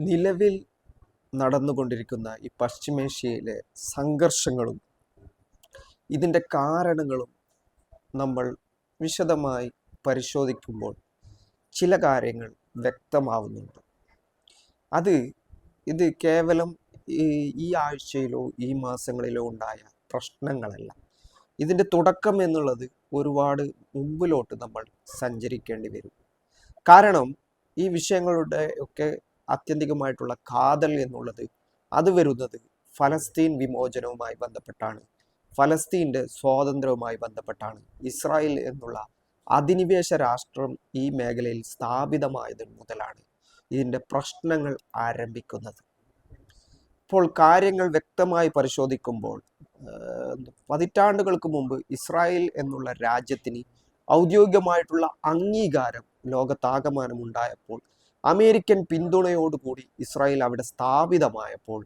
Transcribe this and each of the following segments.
നിലവിൽ നടന്നുകൊണ്ടിരിക്കുന്ന ഈ പശ്ചിമേഷ്യയിലെ സംഘർഷങ്ങളും ഇതിൻ്റെ കാരണങ്ങളും നമ്മൾ വിശദമായി പരിശോധിക്കുമ്പോൾ ചില കാര്യങ്ങൾ വ്യക്തമാവുന്നുണ്ട്. ഇത് കേവലം ഈ ആഴ്ചയിലോ ഈ മാസങ്ങളിലോ ഉണ്ടായ പ്രശ്നങ്ങളല്ല. ഇതിൻ്റെ തുടക്കം എന്നുള്ളത് ഒരുപാട് മുമ്പിലോട്ട് നമ്മൾ സഞ്ചരിക്കേണ്ടി വരും. കാരണം ഈ വിഷയങ്ങളുടെ ഒക്കെ ആത്യന്തികമായിട്ടുള്ള കാതൽ എന്നുള്ളത് അത് വരുന്നത് ഫലസ്തീൻ വിമോചനവുമായി ബന്ധപ്പെട്ടാണ്, ഫലസ്തീൻ്റെ സ്വാതന്ത്ര്യവുമായി ബന്ധപ്പെട്ടാണ്. ഇസ്രായേൽ എന്നുള്ള അധിനിവേശ രാഷ്ട്രം ഈ മേഖലയിൽ സ്ഥാപിതമായത് മുതലാണ് ഇതിൻ്റെ പ്രശ്നങ്ങൾ ആരംഭിക്കുന്നത്. ഇപ്പോൾ കാര്യങ്ങൾ വ്യക്തമായി പരിശോധിക്കുമ്പോൾ പതിറ്റാണ്ടുകൾക്ക് മുമ്പ് ഇസ്രായേൽ എന്നുള്ള രാജ്യത്തിന് ഔദ്യോഗികമായിട്ടുള്ള അംഗീകാരം ലോകത്താകമാനം ഉണ്ടായപ്പോൾ, അമേരിക്കൻ പിന്തുണയോടുകൂടി ഇസ്രായേൽ അവിടെ സ്ഥാപിതമായപ്പോൾ,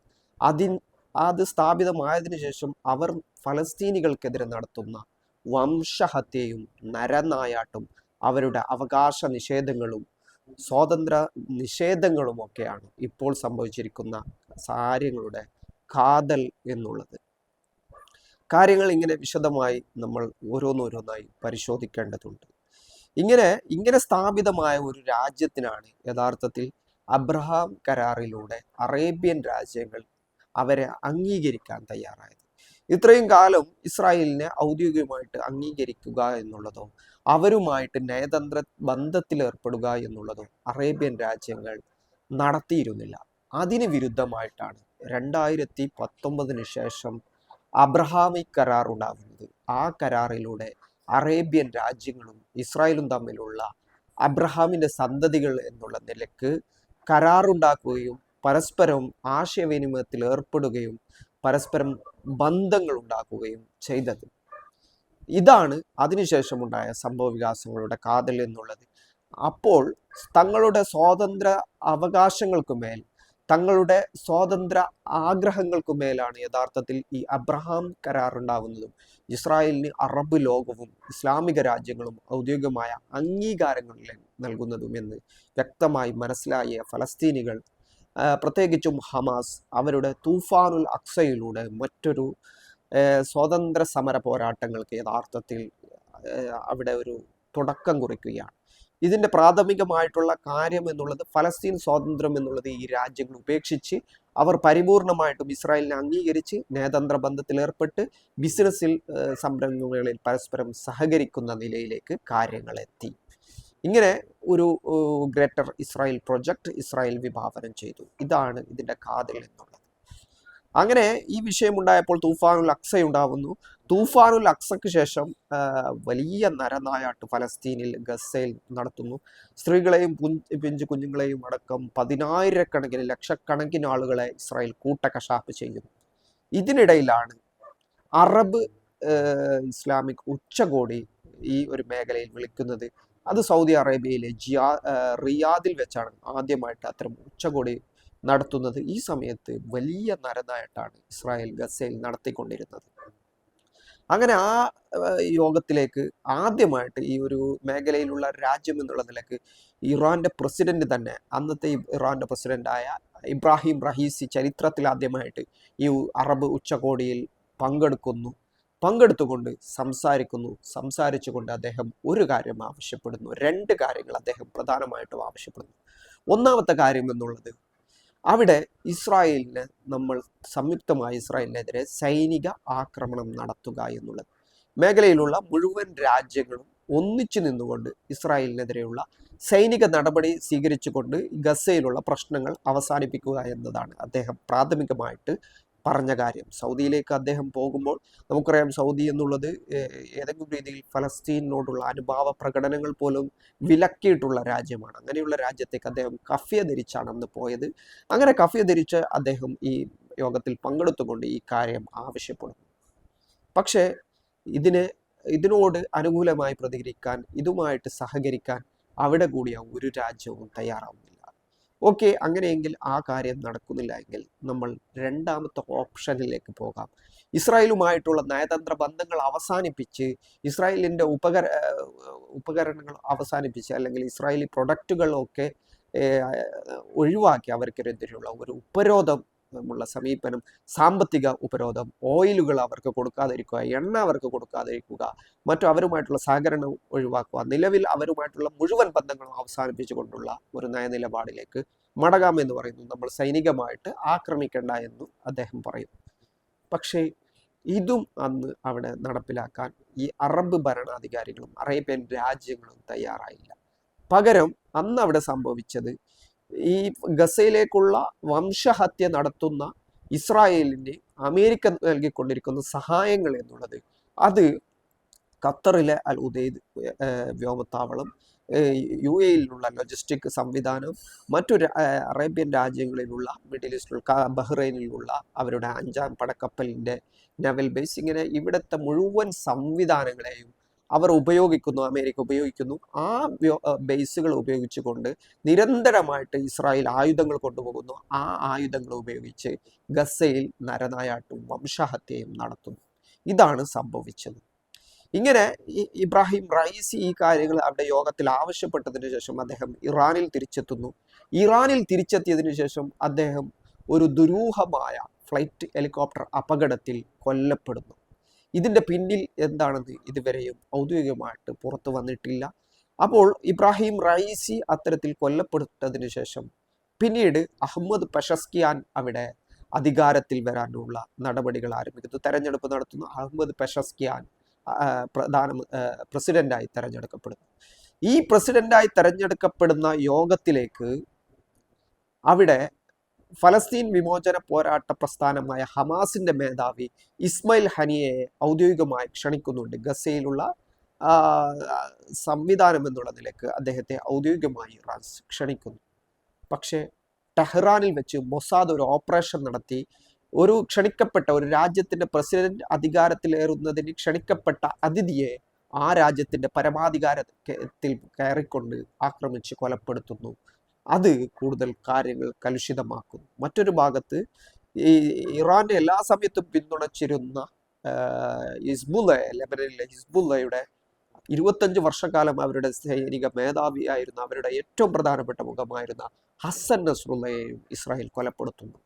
അത് സ്ഥാപിതമായതിനു ശേഷം അവർ ഫലസ്തീനികൾക്കെതിരെ നടത്തുന്ന വംശഹത്യയും നരനായാട്ടും അവരുടെ അവകാശ നിഷേധങ്ങളും സ്വാതന്ത്ര്യ നിഷേധങ്ങളുമൊക്കെയാണ് ഇപ്പോൾ സംഭവിച്ചിരിക്കുന്ന കാര്യങ്ങളുടെ കാതൽ എന്നുള്ളത്. കാര്യങ്ങൾ ഇങ്ങനെ വിശദമായി നമ്മൾ ഓരോന്നോരോന്നായി പരിശോധിക്കേണ്ടതുണ്ട്. ഇങ്ങനെ സ്ഥാപിതമായ ഒരു രാജ്യത്തിനാണ് യഥാർത്ഥത്തിൽ അബ്രഹാം കരാറിലൂടെ അറേബ്യൻ രാജ്യങ്ങൾ അവരെ അംഗീകരിക്കാൻ തയ്യാറായത്. ഇത്രയും കാലം ഇസ്രായേലിനെ ഔദ്യോഗികമായിട്ട് അംഗീകരിക്കുക എന്നുള്ളതോ അവരുമായിട്ട് നയതന്ത്ര ബന്ധത്തിൽ ഏർപ്പെടുക എന്നുള്ളതോ അറേബ്യൻ രാജ്യങ്ങൾ നടത്തിയിരുന്നില്ല. അതിന് വിരുദ്ധമായിട്ടാണ് 2019 ശേഷം അബ്രഹാമിക് കരാർ ഉണ്ടാകുന്നത്. ആ കരാറിലൂടെ അറേബ്യൻ രാജ്യങ്ങളും ഇസ്രായേലും തമ്മിലുള്ള അബ്രഹാമിൻ്റെ സന്തതികൾ എന്നുള്ള നിലക്ക് കരാറുണ്ടാക്കുകയും പരസ്പരം ആശയവിനിമയത്തിൽ ഏർപ്പെടുകയും പരസ്പരം ബന്ധങ്ങൾ ഉണ്ടാക്കുകയും ചെയ്തത്. ഇതാണ് അതിനുശേഷമുണ്ടായ സംഭവ വികാസങ്ങളുടെ കാതൽ എന്നുള്ളത്. അപ്പോൾ തങ്ങളുടെ സ്വാതന്ത്ര്യ അവകാശങ്ങൾക്കുമേൽ, തങ്ങളുടെ സ്വാതന്ത്ര്യ ആഗ്രഹങ്ങൾക്കുമേലാണ് യഥാർത്ഥത്തിൽ ഈ അബ്രഹാം കരാർ ഉണ്ടാവുന്നതും ഇസ്രായേലിന് അറബ് ലോകവും ഇസ്ലാമിക രാജ്യങ്ങളും ഔദ്യോഗികമായ അംഗീകാരങ്ങൾ നൽകുന്നതും എന്ന് വ്യക്തമായി മനസ്സിലായ ഫലസ്തീനികൾ, പ്രത്യേകിച്ചും ഹമാസ്, അവരുടെ തൂഫാനുൽ അക്സയിലൂടെ മറ്റൊരു സ്വാതന്ത്ര്യ സമര പോരാട്ടങ്ങൾക്ക് യഥാർത്ഥത്തിൽ അവിടെ ഒരു തുടക്കം കുറിക്കുകയാണ്. ഇതിൻ്റെ പ്രാഥമികമായിട്ടുള്ള കാര്യം എന്നുള്ളത് ഫലസ്തീൻ സ്വാതന്ത്ര്യം എന്നുള്ളത് ഈ രാജ്യങ്ങൾ ഉപേക്ഷിച്ച് അവർ പരിപൂർണമായിട്ടും ഇസ്രായേലിനെ അംഗീകരിച്ച് നയതന്ത്ര ബന്ധത്തിൽ ഏർപ്പെട്ട് ബിസിനസ്സിൽ സംരംഭങ്ങളിൽ പരസ്പരം സഹകരിക്കുന്ന നിലയിലേക്ക് കാര്യങ്ങൾ എത്തി. ഇങ്ങനെ ഒരു ഗ്രേറ്റർ ഇസ്രായേൽ പ്രൊജക്ട് ഇസ്രായേൽ വിഭാവനം ചെയ്തു. ഇതാണ് ഇതിൻ്റെ കാതൽ എന്നുള്ളത്. അങ്ങനെ ഈ വിഷയമുണ്ടായപ്പോൾ തൂഫാനുൽ അക്സ ഉണ്ടാവുന്നു. തൂഫാനുൽ അക്സയ്ക്ക് ശേഷം വലിയ നരനായാട്ട് ഫലസ്തീനിൽ ഗസയിൽ നടത്തുന്നു. സ്ത്രീകളെയും പിഞ്ചു കുഞ്ഞുങ്ങളെയും അടക്കം 10,000-കണക്കിന് ലക്ഷക്കണക്കിന് ആളുകളെ ഇസ്രായേൽ കൂട്ടക്കശാപ്പ് ചെയ്യുന്നു. ഇതിനിടയിലാണ് അറബ് ഇസ്ലാമിക് ഉച്ചകോടി ഈ ഒരു മേഖലയിൽ വിളിക്കുന്നത്. അത് സൗദി അറേബ്യയിലെ റിയാദിൽ വെച്ചാണ് ആദ്യമായിട്ട് അത്തരം ഉച്ചകോടി നടത്തുന്നത്. ഈ സമയത്ത് വലിയ നരനായിട്ടാണ് ഇസ്രായേൽ ഗസയിൽ നടത്തിക്കൊണ്ടിരുന്നത്. അങ്ങനെ ആ യോഗത്തിലേക്ക് ആദ്യമായിട്ട് ഈ ഒരു മേഖലയിലുള്ള രാജ്യം എന്നുള്ള നിലക്ക് ഇറാന്റെ പ്രസിഡന്റ് തന്നെ, അന്നത്തെ ഇറാന്റെ പ്രസിഡന്റായ ഇബ്രാഹിം റഹീസി ചരിത്രത്തിൽ ആദ്യമായിട്ട് ഈ അറബ് ഉച്ചകോടിയിൽ പങ്കെടുത്തുകൊണ്ട് സംസാരിച്ചുകൊണ്ട് അദ്ദേഹം ഒരു കാര്യം ആവശ്യപ്പെടുന്നു. 2 കാര്യങ്ങൾ അദ്ദേഹം പ്രധാനമായിട്ടും ആവശ്യപ്പെടുന്നു. ഒന്നാമത്തെ കാര്യം എന്നുള്ളത്, അവിടെ ഇസ്രായേലിന് നമ്മൾ സംയുക്തമായി ഇസ്രായേലിനെതിരെ സൈനിക ആക്രമണം നടത്തുക എന്നുള്ളത്. മേഖലയിലുള്ള മുഴുവൻ രാജ്യങ്ങളും ഒന്നിച്ചു നിന്നുകൊണ്ട് ഇസ്രായേലിനെതിരെയുള്ള സൈനിക നടപടി സ്വീകരിച്ചുകൊണ്ട് ഗസയിലുള്ള പ്രശ്നങ്ങൾ അവസാനിപ്പിക്കുക എന്നതാണ് അദ്ദേഹം പ്രാഥമികമായിട്ട് പറഞ്ഞ കാര്യം. സൗദിയിലേക്ക് അദ്ദേഹം പോകുമ്പോൾ നമുക്കറിയാം, സൗദി എന്നുള്ളത് ഏതെങ്കിലും രീതിയിൽ ഫലസ്തീനോടുള്ള അനുഭാവ പ്രകടനങ്ങൾ പോലും വിലക്കിയിട്ടുള്ള രാജ്യമാണ്. അങ്ങനെയുള്ള രാജ്യത്തേക്ക് അദ്ദേഹം കഫ്യ ധരിച്ചാണ് അന്ന് പോയത്. അങ്ങനെ കഫ്യ ധരിച്ച് അദ്ദേഹം ഈ യോഗത്തിൽ പങ്കെടുത്തുകൊണ്ട് ഈ കാര്യം ആവശ്യപ്പെടുന്നു. പക്ഷേ ഇതിനോട് അനുകൂലമായി പ്രതികരിക്കാൻ, ഇതുമായിട്ട് സഹകരിക്കാൻ അവിടെ കൂടിയ ഒരു രാജ്യവും തയ്യാറാവുന്നില്ല. ഓക്കെ, അങ്ങനെയെങ്കിൽ ആ കാര്യം നടക്കുന്നില്ല എങ്കിൽ നമ്മൾ രണ്ടാമത്തെ ഓപ്ഷനിലേക്ക് പോകാം. ഇസ്രായേലുമായിട്ടുള്ള നയതന്ത്ര ബന്ധങ്ങൾ അവസാനിപ്പിച്ച്, ഇസ്രായേലിൻ്റെ ഉപകരണങ്ങൾ അവസാനിപ്പിച്ച്, അല്ലെങ്കിൽ ഇസ്രായേലി പ്രൊഡക്റ്റുകളൊക്കെ ഒഴിവാക്കി അവർക്കെതിരെയുള്ള ഒരു ഉപരോധം ഉള്ള സമീപനം, സാമ്പത്തിക ഉപരോധം, ഓയിലുകൾ അവർക്ക് കൊടുക്കാതിരിക്കുക, എണ്ണ അവർക്ക് കൊടുക്കാതിരിക്കുക, മറ്റു അവരുമായിട്ടുള്ള സഹകരണം ഒഴിവാക്കുക, നിലവിൽ അവരുമായിട്ടുള്ള മുഴുവൻ ബന്ധങ്ങളും അവസാനിപ്പിച്ചുകൊണ്ടുള്ള ഒരു നയനിലപാടിലേക്ക് മടങ്ങാമെന്ന് പറയുന്നു. നമ്മൾ സൈനികമായിട്ട് ആക്രമിക്കേണ്ട എന്ന് അദ്ദേഹം പറയുന്നു. പക്ഷേ ഇതും അന്ന് അവിടെ നടപ്പിലാക്കാൻ ഈ അറബ് ഭരണാധികാരികളും അറേബ്യൻ രാജ്യങ്ങളും തയ്യാറായില്ല. പകരം അന്ന് അവിടെ സംഭവിച്ചത്, ഈ ഗസയിലേക്കുള്ള വംശഹത്യ നടത്തുന്ന ഇസ്രായേലിന് അമേരിക്ക നൽകിക്കൊണ്ടിരിക്കുന്ന സഹായങ്ങൾ എന്നുള്ളത്, അത് ഖത്തറിലെ അൽ ഉദൈദ് വ്യോമത്താവളം, UAE-യിലുള്ള ലോജിസ്റ്റിക് സംവിധാനം, മറ്റു അറേബ്യൻ രാജ്യങ്ങളിലുള്ള, മിഡിൽ ഈസ്റ്റിലുള്ള ബഹ്റൈനിലുള്ള അവരുടെ 5ാം പടക്കപ്പലിൻ്റെ നവൽ ബേസ്, ഇങ്ങനെ ഇവിടുത്തെ മുഴുവൻ സംവിധാനങ്ങളെയും അവർ ഉപയോഗിക്കുന്നു, അമേരിക്ക ഉപയോഗിക്കുന്നു. ആ ബേസുകൾ ഉപയോഗിച്ചുകൊണ്ട് നിരന്തരമായിട്ട് ഇസ്രായേൽ ആയുധങ്ങൾ കൊണ്ടുപോകുന്നു. ആ ആയുധങ്ങൾ ഉപയോഗിച്ച് ഗസയിൽ നരനായാട്ടും വംശഹത്യയും നടത്തുന്നു. ഇതാണ് സംഭവിച്ചത്. ഇങ്ങനെ ഇബ്രാഹിം റയീസി ഈ കാര്യങ്ങൾ അവിടെ യോഗത്തിൽ ആവശ്യപ്പെട്ടതിന് ശേഷം അദ്ദേഹം ഇറാനിൽ തിരിച്ചെത്തുന്നു. ഇറാനിൽ തിരിച്ചെത്തിയതിനു ശേഷം അദ്ദേഹം ഒരു ദുരൂഹമായ ഫ്ലൈറ്റ് ഹെലികോപ്റ്റർ അപകടത്തിൽ കൊല്ലപ്പെടുന്നു. ഇതിൻ്റെ പിന്നിൽ എന്താണെന്ന് ഇതുവരെയും ഔദ്യോഗികമായിട്ട് പുറത്തു വന്നിട്ടില്ല. അപ്പോൾ ഇബ്രാഹിം റയീസി അത്തരത്തിൽ കൊല്ലപ്പെട്ടതിന് ശേഷം പിന്നീട് അഹമ്മദ് പെഷസ്കിയാൻ അവിടെ അധികാരത്തിൽ വരാനുള്ള നടപടികൾ ആരംഭിക്കുന്നു. തെരഞ്ഞെടുപ്പ് നടത്തുന്നു. അഹമ്മദ് പെഷസ്കിയാൻ പ്രസിഡന്റായി തെരഞ്ഞെടുക്കപ്പെടുന്നു. ഈ പ്രസിഡന്റായി തെരഞ്ഞെടുക്കപ്പെടുന്ന യോഗത്തിലേക്ക് അവിടെ ഫലസ്തീൻ വിമോചന പോരാട്ട പ്രസ്ഥാനമായ ഹമാസിന്റെ മേധാവി ഇസ്മയിൽ ഹനിയയെ ഔദ്യോഗികമായി ക്ഷണിക്കുന്നുണ്ട്. ഗസയിലുള്ള സംവിധാനം എന്നുള്ള നിലയ്ക്ക് അദ്ദേഹത്തെ ഔദ്യോഗികമായി ഇറാൻ ക്ഷണിക്കുന്നു. പക്ഷേ ടെഹ്റാനിൽ വെച്ച് മൊസാദ് ഒരു ഓപ്പറേഷൻ നടത്തി ഒരു ക്ഷണിക്കപ്പെട്ട ഒരു രാജ്യത്തിന്റെ പ്രസിഡന്റ് അധികാരത്തിലേറുന്നതിന് ക്ഷണിക്കപ്പെട്ട അതിഥിയെ ആ രാജ്യത്തിന്റെ പരമാധികാരത്തിൽ കയറിക്കൊണ്ട് ആക്രമിച്ച് കൊലപ്പെടുത്തുന്നു. അത് കൂടുതൽ കാര്യങ്ങൾ കലുഷിതമാക്കുന്നു. മറ്റൊരു ഭാഗത്ത് ഈ ഇറാന്റെ എല്ലാ സമയത്തും പിന്തുണച്ചിരുന്ന ലെബനനിലെ ഹിസ്ബുള്ളയുടെ 25 വർഷക്കാലം അവരുടെ സൈനിക മേധാവിയായിരുന്ന, അവരുടെ ഏറ്റവും പ്രധാനപ്പെട്ട മുഖമായിരുന്ന ഹസൻ നസ്രുള്ളയെയും ഇസ്രായേൽ കൊലപ്പെടുത്തുന്നു.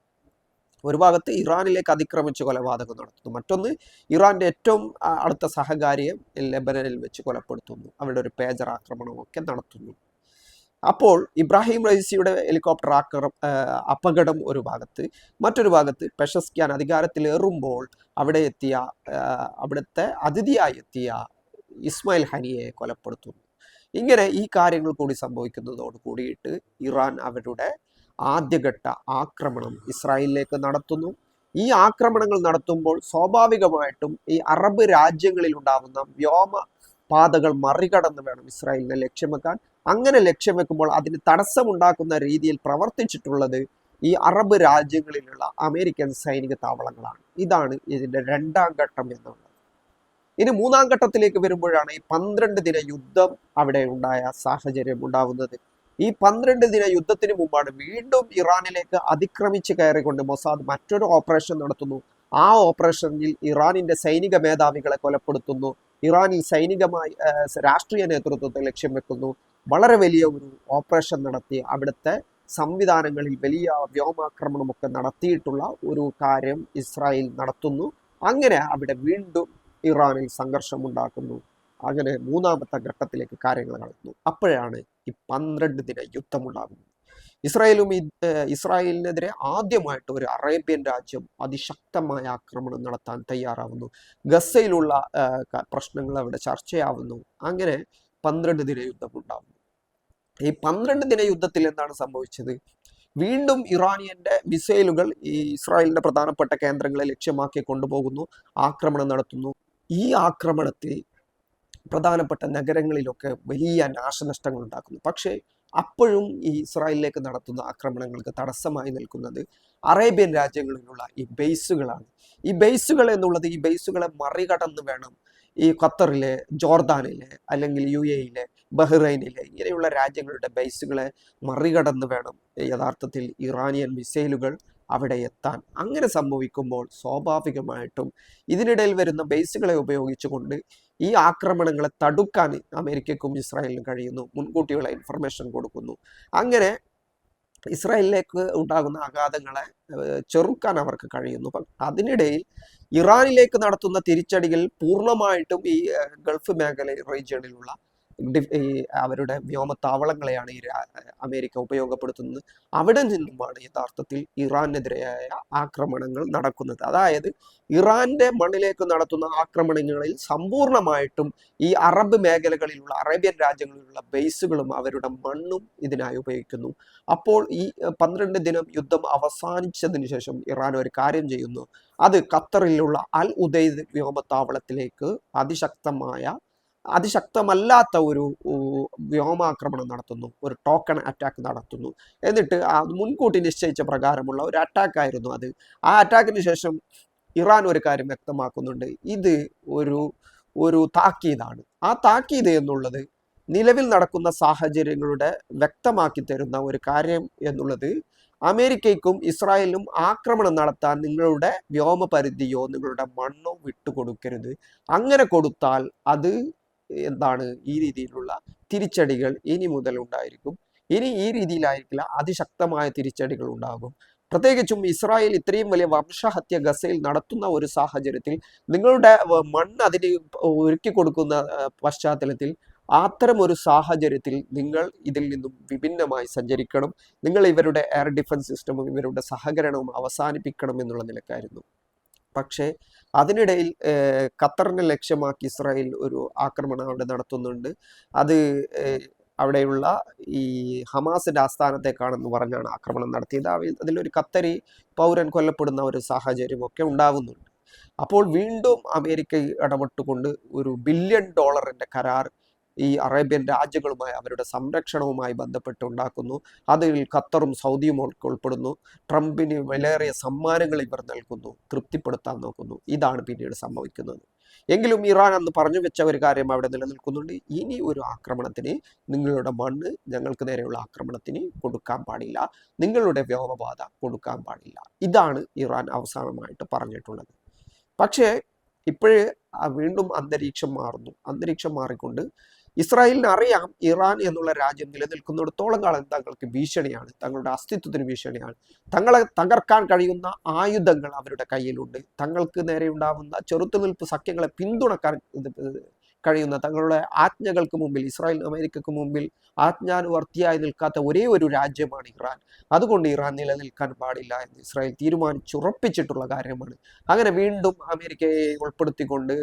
ഒരു ഭാഗത്ത് ഇറാനിലേക്ക് അതിക്രമിച്ച് കൊലപാതകം നടത്തുന്നു. മറ്റൊന്ന് ഇറാന്റെ ഏറ്റവും അടുത്ത സഹകാരിയെ ലെബനനിൽ വെച്ച് കൊലപ്പെടുത്തുന്നു. അവരുടെ ഒരു പേജർ ആക്രമണമൊക്കെ നടത്തുന്നു. അപ്പോൾ ഇബ്രാഹിം റയീസിയുടെ ഹെലികോപ്റ്റർ അപകടം ഒരു ഭാഗത്ത്, മറ്റൊരു ഭാഗത്ത് പെഷസ്കിയാൻ അധികാരത്തിലേറുമ്പോൾ അവിടുത്തെ അതിഥിയായി എത്തിയ ഇസ്മായിൽ ഹനിയെ കൊലപ്പെടുത്തുന്നു. ഇങ്ങനെ ഈ കാര്യങ്ങൾ കൂടി സംഭവിക്കുന്നതോട് കൂടിയിട്ട് ഇറാൻ അവരുടെ ആദ്യഘട്ട ആക്രമണം ഇസ്രായേലിലേക്ക് നടത്തുന്നു. ഈ ആക്രമണങ്ങൾ നടത്തുമ്പോൾ സ്വാഭാവികമായിട്ടും ഈ അറബ് രാജ്യങ്ങളിൽ ഉണ്ടാകുന്ന വ്യോമപാതകൾ മറികടന്ന് വേണം ഇസ്രായേലിനെ ലക്ഷ്യം വെക്കാൻ. അങ്ങനെ ലക്ഷ്യം വെക്കുമ്പോൾ അതിന് തടസ്സമുണ്ടാക്കുന്ന രീതിയിൽ പ്രവർത്തിച്ചിട്ടുള്ളത് ഈ അറബ് രാജ്യങ്ങളിലുള്ള അമേരിക്കൻ സൈനിക താവളങ്ങളാണ്. ഇതാണ് ഇതിൻ്റെ 2ാം ഘട്ടം എന്നുള്ളത്. ഇനി 3ാം ഘട്ടത്തിലേക്ക് വരുമ്പോഴാണ് ഈ 12 ദിന യുദ്ധം അവിടെ ഉണ്ടായ സാഹചര്യം ഉണ്ടാവുന്നത്. ഈ 12 ദിന യുദ്ധത്തിന് മുമ്പാണ് വീണ്ടും ഇറാനിലേക്ക് അതിക്രമിച്ച് കയറിക്കൊണ്ട് മൊസാദ് മറ്റൊരു ഓപ്പറേഷൻ നടത്തുന്നു. ആ ഓപ്പറേഷനിൽ ഇറാനിന്റെ സൈനിക മേധാവികളെ കൊലപ്പെടുത്തുന്നു. ഇറാനിൽ സൈനികമായി രാഷ്ട്രീയ നേതൃത്വത്തെ ലക്ഷ്യം വെക്കുന്നു. വളരെ വലിയ ഒരു ഓപ്പറേഷൻ നടത്തി അവിടുത്തെ സംവിധാനങ്ങളിൽ വലിയ വ്യോമാക്രമണമൊക്കെ നടത്തിയിട്ടുള്ള ഒരു കാര്യം ഇസ്രായേൽ നടത്തുന്നു. അങ്ങനെ അവിടെ വീണ്ടും ഇറാനിൽ സംഘർഷം ഉണ്ടാക്കുന്നു. അങ്ങനെ 3ാമത്തെ ഘട്ടത്തിലേക്ക് കാര്യങ്ങൾ നടത്തുന്നു. അപ്പോഴാണ് ഈ 12 ദിന യുദ്ധമുണ്ടാകുന്നത്. ഇസ്രായേലിനെതിരെ ആദ്യമായിട്ട് ഒരു അറേബ്യൻ രാജ്യം അതിശക്തമായ ആക്രമണം നടത്താൻ തയ്യാറാവുന്നു. ഗസയിലുള്ള പ്രശ്നങ്ങൾ അവിടെ ചർച്ചയാവുന്നു. അങ്ങനെ 12 ദിന യുദ്ധം ഉണ്ടാകുന്നു. ഈ 12 ദിന യുദ്ധത്തിൽ എന്താണ് സംഭവിച്ചത്? വീണ്ടും ഇറാനിയന്റെ മിസൈലുകൾ ഈ ഇസ്രായേലിന്റെ പ്രധാനപ്പെട്ട കേന്ദ്രങ്ങളെ ലക്ഷ്യമാക്കി കൊണ്ടുപോകുന്നു, ആക്രമണം നടത്തുന്നു. ഈ ആക്രമണത്തിൽ പ്രധാനപ്പെട്ട നഗരങ്ങളിലൊക്കെ വലിയ നാശനഷ്ടങ്ങൾ ഉണ്ടാക്കുന്നു. പക്ഷേ അപ്പോഴും ഈ ഇസ്രായേലിലേക്ക് നടത്തുന്ന ആക്രമണങ്ങൾക്ക് തടസ്സമായി നിൽക്കുന്നത് അറേബ്യൻ രാജ്യങ്ങളിലുള്ള ഈ ബേസുകളാണ്. ഈ ബേസുകൾ എന്നുള്ളത്, ഈ ബേസുകളെ മറികടന്ന് വേണം ഈ ഖത്തറിലെ, ജോർദാനിലെ, അല്ലെങ്കിൽ UAE-യിലെ, ബഹ്റൈനിലെ ഇങ്ങനെയുള്ള രാജ്യങ്ങളുടെ ബേസുകളെ മറികടന്ന് വേണം യഥാർത്ഥത്തിൽ ഇറാനിയൻ മിസൈലുകൾ അവിടെ എത്താൻ. അങ്ങനെ സംഭവിക്കുമ്പോൾ സ്വാഭാവികമായിട്ടും ഇതിനിടയിൽ വരുന്ന ബേസുകളെ ഉപയോഗിച്ചുകൊണ്ട് ഈ ആക്രമണങ്ങളെ തടുക്കാൻ അമേരിക്കയ്ക്കും ഇസ്രായേലിനും കഴിയുന്നു. മുൻകൂട്ടിയുള്ള ഇൻഫർമേഷൻ കൊടുക്കുന്നു. അങ്ങനെ ഇസ്രായേലിലേക്ക് ഉണ്ടാകുന്ന ആഘാതങ്ങളെ ചെറുക്കാൻ അവർക്ക് കഴിയുന്നു. അതിനിടയിൽ ഇറാനിലേക്ക് നടത്തുന്ന തിരിച്ചടികൾ പൂർണ്ണമായിട്ടും ഈ ഗൾഫ് മേഖല റീജിയണിലുള്ള ഈ അവരുടെ വ്യോമത്താവളങ്ങളെയാണ് ഈ അമേരിക്ക ഉപയോഗപ്പെടുത്തുന്നത്. അവിടെ നിന്നുമാണ് യഥാർത്ഥത്തിൽ ഇറാനെതിരെയായ ആക്രമണങ്ങൾ നടക്കുന്നത്. അതായത് ഇറാന്റെ മണ്ണിലേക്ക് നടത്തുന്ന ആക്രമണങ്ങളിൽ സമ്പൂർണമായിട്ടും ഈ അറബ് മേഖലകളിലുള്ള അറേബ്യൻ രാജ്യങ്ങളിലുള്ള ബേസുകളും അവരുടെ മണ്ണും ഇതിനായി ഉപയോഗിക്കുന്നു. അപ്പോൾ ഈ 12 ദിനം യുദ്ധം അവസാനിച്ചതിന് ശേഷം ഇറാൻ ഒരു കാര്യം ചെയ്യുന്നു. അത് ഖത്തറിലുള്ള അൽ ഉദൈദ് വ്യോമത്താവളത്തിലേക്ക് അതിശക്തമല്ലാത്ത ഒരു വ്യോമാക്രമണം നടത്തുന്നു, ഒരു ടോക്കൺ അറ്റാക്ക് നടത്തുന്നു. എന്നിട്ട് മുൻകൂട്ടി നിശ്ചയിച്ച പ്രകാരമുള്ള ഒരു അറ്റാക്കായിരുന്നു അത്. ആ അറ്റാക്കിന് ശേഷം ഇറാൻ ഒരു കാര്യം വ്യക്തമാക്കുന്നുണ്ട്, ഇത് ഒരു താക്കീതാണ്. ആ താക്കീത് എന്നുള്ളത് നിലവിൽ നടക്കുന്ന സാഹചര്യങ്ങളുടെ വ്യക്തമാക്കി തരുന്ന ഒരു കാര്യം എന്നുള്ളത്, അമേരിക്കയ്ക്കും ഇസ്രായേലിനും ആക്രമണം നടത്താൻ നിങ്ങളുടെ വ്യോമപരിധിയോ നിങ്ങളുടെ മണ്ണോ വിട്ടുകൊടുക്കരുത്. അങ്ങനെ കൊടുത്താൽ അത് എന്താണ്, ഈ രീതിയിലുള്ള തിരിച്ചടികൾ ഇനി മുതൽ ഉണ്ടായിരിക്കും. ഇനി ഈ രീതിയിലായിരിക്കില്ല, അതിശക്തമായ തിരിച്ചടികൾ ഉണ്ടാകും. പ്രത്യേകിച്ചും ഇസ്രായേൽ ഇത്രയും വലിയ വംശഹത്യ ഗസയിൽ നടത്തുന്ന ഒരു സാഹചര്യത്തിൽ നിങ്ങളുടെ മണ്ണ് അതിന് ഒരുക്കി കൊടുക്കുന്ന പശ്ചാത്തലത്തിൽ അത്തരം ഒരു സാഹചര്യത്തിൽ നിങ്ങൾ ഇതിൽ നിന്നും വിഭിന്നമായി സഞ്ചരിക്കണം. നിങ്ങൾ ഇവരുടെ എയർ ഡിഫൻസ് സിസ്റ്റമും ഇവരുടെ സഹകരണവും അവസാനിപ്പിക്കണം എന്നുള്ള നിലക്കായിരുന്നു. പക്ഷേ അതിനിടയിൽ ഖത്തറിനെ ലക്ഷ്യമാക്കി ഇസ്രായേൽ ഒരു ആക്രമണം അവിടെ നടത്തുന്നുണ്ട്. അത് അവിടെയുള്ള ഈ ഹമാസിന്റെ ആസ്ഥാനത്തേക്കാണെന്ന് പറഞ്ഞാണ് ആക്രമണം നടത്തിയത്. അതിലൊരു ഖത്തരി പൗരൻ കൊല്ലപ്പെടുന്ന ഒരു സാഹചര്യമൊക്കെ ഉണ്ടാകുന്നുണ്ട്. അപ്പോൾ വീണ്ടും അമേരിക്ക ഇടപെട്ടുകൊണ്ട് ഒരു $1 ബില്യൺ കരാർ ഈ അറേബ്യൻ രാജ്യങ്ങളുമായി അവരുടെ സംരക്ഷണവുമായി ബന്ധപ്പെട്ട് ഉണ്ടാക്കുന്നു. അതിൽ ഖത്തറും സൗദിയും ഉൾപ്പെടുന്നു. ട്രംപിന് വിലയേറിയ സമ്മാനങ്ങൾ ഇവർ നൽകുന്നു, തൃപ്തിപ്പെടുത്താൻ നോക്കുന്നു. ഇതാണ് പിന്നീട് സംഭവിക്കുന്നത്. എങ്കിലും ഇറാൻ അന്ന് പറഞ്ഞു വെച്ച ഒരു കാര്യം അവിടെ നിലനിൽക്കുന്നുണ്ട്, ഇനി ഒരു ആക്രമണത്തിന്, നിങ്ങളുടെ മണ്ണ് ഞങ്ങൾക്ക് നേരെയുള്ള ആക്രമണത്തിന് കൊടുക്കാൻ പാടില്ല, നിങ്ങളുടെ വ്യോമപാത കൊടുക്കാൻ പാടില്ല. ഇതാണ് ഇറാൻ അവസാനമായിട്ട് പറഞ്ഞിട്ടുള്ളത്. പക്ഷേ ഇപ്പോഴേ വീണ്ടും അന്തരീക്ഷം മാറുന്നു. അന്തരീക്ഷം മാറിക്കൊണ്ട് ഇസ്രായേലിന് അറിയാം, ഇറാൻ എന്നുള്ള രാജ്യം നിലനിൽക്കുന്നിടത്തോളം കാലം തങ്ങൾക്ക് ഭീഷണിയാണ്, തങ്ങളുടെ അസ്തിത്വത്തിന് ഭീഷണിയാണ്. തങ്ങളെ തകർക്കാൻ കഴിയുന്ന ആയുധങ്ങൾ അവരുടെ കയ്യിലുണ്ട്. തങ്ങൾക്ക് നേരെ ഉണ്ടാവുന്ന ചെറുത്തുനിൽപ്പ് സഖ്യങ്ങളെ പിന്തുണക്കാൻ കഴിയുന്ന, തങ്ങളുടെ ആജ്ഞകൾക്ക് മുമ്പിൽ, ഇസ്രായേൽ അമേരിക്കക്ക് മുമ്പിൽ ആജ്ഞാനുവർത്തിയായി നിൽക്കാത്ത ഒരേ ഒരു രാജ്യമാണ് ഇറാൻ. അതുകൊണ്ട് ഇറാൻ നിലനിൽക്കാൻ പാടില്ല എന്ന് ഇസ്രായേൽ തീരുമാനിച്ചുറപ്പിച്ചിട്ടുള്ള കാര്യമാണ്. അങ്ങനെ വീണ്ടും അമേരിക്കയെ ഉൾപ്പെടുത്തിക്കൊണ്ട്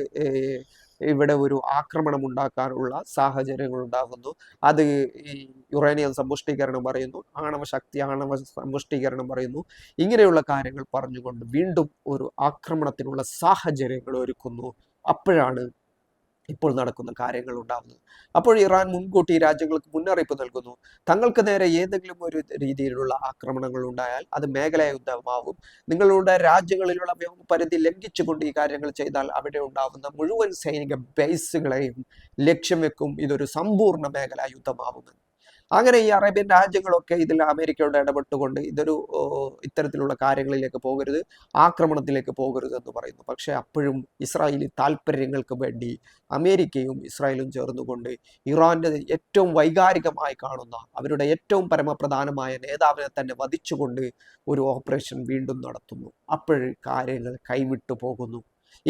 ഇവിടെ ഒരു ആക്രമണം ഉണ്ടാക്കാനുള്ള സാഹചര്യങ്ങൾ ഉണ്ടാകുന്നു. അത് ഈ യുറേനിയം സമ്പുഷ്ടീകരണം പറയുന്നു, ആണവ സമ്പുഷ്ടീകരണം പറയുന്നു. ഇങ്ങനെയുള്ള കാര്യങ്ങൾ പറഞ്ഞുകൊണ്ട് വീണ്ടും ഒരു ആക്രമണത്തിനുള്ള സാഹചര്യങ്ങൾ ഒരുക്കുന്നു. അപ്പോഴാണ് ഇപ്പോൾ നടക്കുന്ന കാര്യങ്ങൾ ഉണ്ടാകുന്നത്. അപ്പോൾ ഇറാൻ മുൻകൂട്ടി രാജ്യങ്ങൾക്ക് മുന്നറിയിപ്പ് നൽകുന്നു, തങ്ങൾക്ക് നേരെ ഏതെങ്കിലും ഒരു രീതിയിലുള്ള ആക്രമണങ്ങൾ ഉണ്ടായാൽ അത് മേഖലാ യുദ്ധമാവും. നിങ്ങളുടെ രാജ്യങ്ങളിലുള്ള പരിധി ലംഘിച്ചുകൊണ്ട് ഈ കാര്യങ്ങൾ ചെയ്താൽ അവിടെ ഉണ്ടാകുന്ന മുഴുവൻ സൈനിക ബേസുകളെയും ലക്ഷ്യം വെക്കും. ഇതൊരു സമ്പൂർണ്ണ മേഖലാ യുദ്ധമാവുമെന്ന്. അങ്ങനെ ഈ അറേബ്യൻ രാജ്യങ്ങളൊക്കെ ഇതിൽ അമേരിക്കയോട് ഇടപെട്ടുകൊണ്ട് ഇത്തരത്തിലുള്ള കാര്യങ്ങളിലേക്ക് പോകരുത്, ആക്രമണത്തിലേക്ക് പോകരുത് എന്ന് പറയുന്നു. പക്ഷെ അപ്പോഴും ഇസ്രായേലി താല്പര്യങ്ങൾക്ക് വേണ്ടി അമേരിക്കയും ഇസ്രായേലും ചേർന്നുകൊണ്ട് ഇറാന്റെ ഏറ്റവും വൈകാരികമായി കാണുന്ന, അവരുടെ ഏറ്റവും പരമപ്രധാനമായ നേതാവിനെ തന്നെ വധിച്ചുകൊണ്ട് ഒരു ഓപ്പറേഷൻ വീണ്ടും നടത്തുന്നു. അപ്പോഴ് കാര്യങ്ങൾ കൈവിട്ടു പോകുന്നു.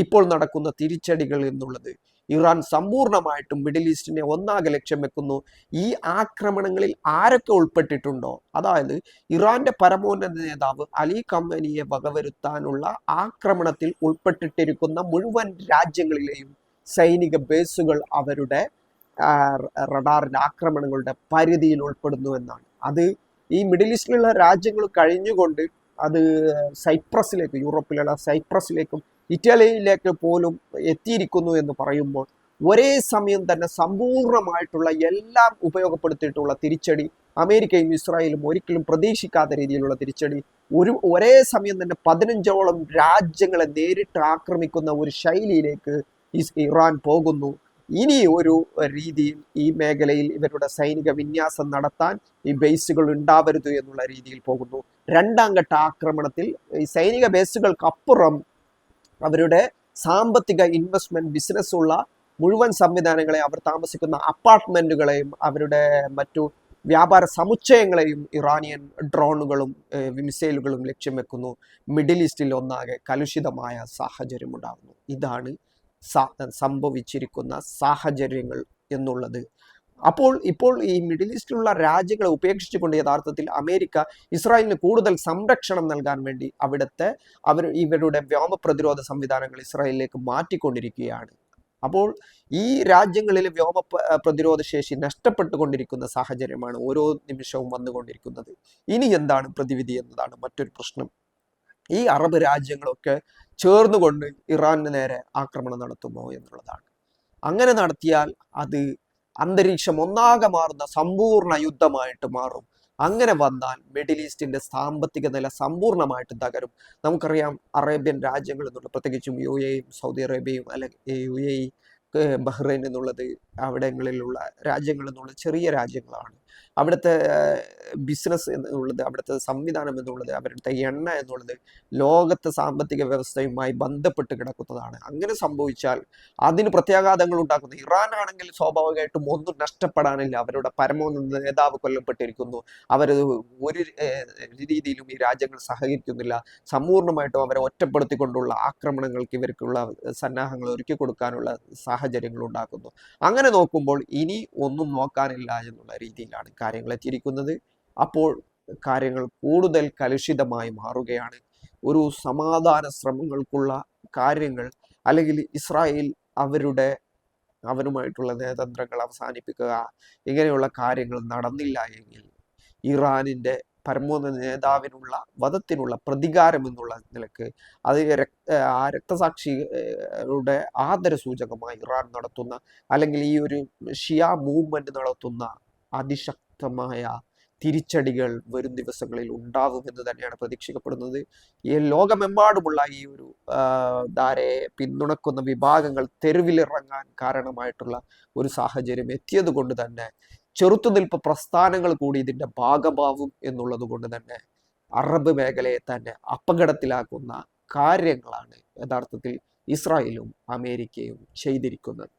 ഇപ്പോൾ നടക്കുന്ന തിരിച്ചടികൾ എന്നുള്ളത് ഇറാൻ സമ്പൂർണ്ണമായിട്ടും മിഡിൽ ഈസ്റ്റിനെ ഒന്നാകെ ലക്ഷ്യം വെക്കുന്നു. ഈ ആക്രമണങ്ങളിൽ ആരൊക്കെ ഉൾപ്പെട്ടിട്ടുണ്ടോ, അതായത് ഇറാന്റെ പരമോന്നത നേതാവ് അലി ഖമേനിയെ വകവരുത്താനുള്ള ആക്രമണത്തിൽ ഉൾപ്പെട്ടിട്ടിരിക്കുന്ന മുഴുവൻ രാജ്യങ്ങളിലെയും സൈനിക ബേസുകൾ അവരുടെ റഡാറിന്റെ ആക്രമണങ്ങളുടെ പരിധിയിൽ ഉൾപ്പെടുന്നു എന്നാണ്. അത് ഈ മിഡിൽ ഈസ്റ്റിലുള്ള രാജ്യങ്ങൾ കഴിഞ്ഞുകൊണ്ട് അത് സൈപ്രസിലേക്ക്, യൂറോപ്പിലുള്ള സൈപ്രസിലേക്കും ഇറ്റലിയിലേക്ക് പോലും എത്തിയിരിക്കുന്നു എന്ന് പറയുമ്പോൾ ഒരേ സമയം തന്നെ സമ്പൂർണ്ണമായിട്ടുള്ള എല്ലാം ഉപയോഗപ്പെടുത്തിയിട്ടുള്ള തിരിച്ചടി അമേരിക്കയും ഇസ്രായേലും ഒരിക്കലും പ്രതീക്ഷിക്കാത്ത രീതിയിലുള്ള തിരിച്ചടി, ഒരേ സമയം തന്നെ 15ഓളം രാജ്യങ്ങളെ നേരിട്ട് ആക്രമിക്കുന്ന ഒരു ശൈലിയിലേക്ക് ഇറാൻ പോകുന്നു. ഇനി ഒരു രീതിയിൽ ഈ മേഖലയിൽ ഇവരുടെ സൈനിക വിന്യാസം നടത്താൻ ഈ ബേസുകൾ ഉണ്ടാവരുത് എന്നുള്ള രീതിയിൽ പോകുന്നു. രണ്ടാം ഘട്ട ആക്രമണത്തിൽ ഈ സൈനിക ബേസുകൾക്കപ്പുറം അവരുടെ സാമ്പത്തിക ഇൻവെസ്റ്റ്മെന്റ് ബിസിനസ് ഉള്ള മുഴുവൻ സംവിധാനങ്ങളെ, അവർ താമസിക്കുന്ന അപ്പാർട്ട്മെന്റുകളെയും അവരുടെ മറ്റു വ്യാപാര സമുച്ചയങ്ങളെയും ഇറാനിയൻ ഡ്രോണുകളും മിസൈലുകളും ലക്ഷ്യം വെക്കുന്നു. മിഡിൽ ഈസ്റ്റിൽ ഒന്നാകെ കലുഷിതമായ സാഹചര്യം ഉണ്ടാകുന്നു. ഇതാണ് സംഭവിച്ചിരിക്കുന്ന സാഹചര്യങ്ങൾ എന്നുള്ളത്. ഇപ്പോൾ ഈ മിഡിൽ ഈസ്റ്റിലുള്ള രാജ്യങ്ങളെ ഉപേക്ഷിച്ചുകൊണ്ട് യഥാർത്ഥത്തിൽ അമേരിക്ക ഇസ്രായേലിന് കൂടുതൽ സംരക്ഷണം നൽകാൻ വേണ്ടി ഇവരുടെ വ്യോമ പ്രതിരോധ സംവിധാനങ്ങൾ ഇസ്രായേലിലേക്ക് മാറ്റിക്കൊണ്ടിരിക്കുകയാണ്. അപ്പോൾ ഈ രാജ്യങ്ങളിലെ വ്യോമ പ്രതിരോധ ശേഷി നഷ്ടപ്പെട്ടുകൊണ്ടിരിക്കുന്ന സാഹചര്യമാണ് ഓരോ നിമിഷവും വന്നുകൊണ്ടിരിക്കുന്നത്. ഇനി എന്താണ് പ്രതിവിധി എന്നതാണ് മറ്റൊരു പ്രശ്നം. ഈ അറബ് രാജ്യങ്ങളൊക്കെ ചേർന്നുകൊണ്ട് ഇറാന് നേരെ ആക്രമണം നടത്തുമോ എന്നുള്ളതാണ്. അങ്ങനെ നടത്തിയാൽ അത് അന്തരീക്ഷം ഒന്നാകെ മാറുന്ന സമ്പൂർണ്ണ യുദ്ധമായിട്ട് മാറും. അങ്ങനെ വന്നാൽ മിഡിൽ ഈസ്റ്റിന്റെ സാമ്പത്തിക നില സമ്പൂർണ്ണമായിട്ട് തകരും. നമുക്കറിയാം അറേബ്യൻ രാജ്യങ്ങൾ എന്നുള്ള, പ്രത്യേകിച്ചും UAE, സൗദി അറേബ്യയും അല്ലെങ്കിൽ UAE, ബഹ്റൈൻ എന്നുള്ളത് അവിടങ്ങളിലുള്ള രാജ്യങ്ങൾ എന്നുള്ളത് ചെറിയ രാജ്യങ്ങളാണ്. അവിടുത്തെ ബിസിനസ് എന്നുള്ളത്, അവിടുത്തെ സംവിധാനം എന്നുള്ളത്, അവരുടെ എണ്ണ എന്നുള്ളത് ലോകത്തെ സാമ്പത്തിക വ്യവസ്ഥയുമായി ബന്ധപ്പെട്ട് കിടക്കുന്നതാണ്. അങ്ങനെ സംഭവിച്ചാൽ അതിന് പ്രത്യാഘാതങ്ങൾ ഉണ്ടാക്കുന്നു. ഇറാൻ ആണെങ്കിൽ സ്വാഭാവികമായിട്ടും ഒന്നും നഷ്ടപ്പെടാനില്ല. അവരുടെ പരമോന്നത നേതാവ് കൊല്ലപ്പെട്ടിരിക്കുന്നു. അവർ ഒരു രീതിയിലും ഈ രാജ്യങ്ങൾ സഹകരിക്കുന്നില്ല. സമ്പൂർണ്ണമായിട്ടും അവരെ ഒറ്റപ്പെടുത്തിക്കൊണ്ടുള്ള ആക്രമണങ്ങൾക്ക് ഇവർക്കുള്ള സന്നാഹങ്ങൾ ഒരുക്കി കൊടുക്കാനുള്ള സാഹചര്യങ്ങൾ ഉണ്ടാക്കുന്നു. അങ്ങനെ നോക്കുമ്പോൾ ഇനി ഒന്നും നോക്കാനില്ല എന്നുള്ള രീതിയിലാണ് കാര്യങ്ങൾ എത്തിയിരിക്കുന്നത്. അപ്പോൾ കാര്യങ്ങൾ കൂടുതൽ കലുഷിതമായി മാറുകയാണ്. ഒരു സമാധാന ശ്രമങ്ങൾക്കുള്ള കാര്യങ്ങൾ, അല്ലെങ്കിൽ ഇസ്രായേൽ അവരുമായിട്ടുള്ള നയതന്ത്രങ്ങൾ അവസാനിപ്പിക്കുക, ഇങ്ങനെയുള്ള കാര്യങ്ങൾ നടന്നില്ല എങ്കിൽ ഇറാനിന്റെ പരമോന്നത നേതാവിനുള്ള വധത്തിനുള്ള പ്രതികാരം എന്നുള്ള നിലക്ക് അത് ആ രക്തസാക്ഷിയുടെ ആദരസൂചകമായി ഇറാൻ നടത്തുന്ന, അല്ലെങ്കിൽ ഈ ഒരു ഷിയ മൂവ്മെന്റ് നടത്തുന്ന അതിശക്തമായ തിരിച്ചടികൾ വരും ദിവസങ്ങളിൽ ഉണ്ടാവുമെന്ന് തന്നെയാണ് പ്രതീക്ഷിക്കപ്പെടുന്നത്. ഈ ലോകമെമ്പാടുമുള്ള ഈ ഒരു ധാരയെ പിന്തുണക്കുന്ന വിഭാഗങ്ങൾ തെരുവിലിറങ്ങാൻ കാരണമായിട്ടുള്ള ഒരു സാഹചര്യം എത്തിയത് കൊണ്ട് തന്നെ ചെറുത്തുനിൽപ്പ് പ്രസ്ഥാനങ്ങൾ കൂടി ഇതിന്റെ ഭാഗമാവും എന്നുള്ളത് കൊണ്ട് തന്നെ അറബ് മേഖലയെ തന്നെ അപകടത്തിലാക്കുന്ന കാര്യങ്ങളാണ് യഥാർത്ഥത്തിൽ ഇസ്രായേലും അമേരിക്കയും ചെയ്തിരിക്കുന്നത്.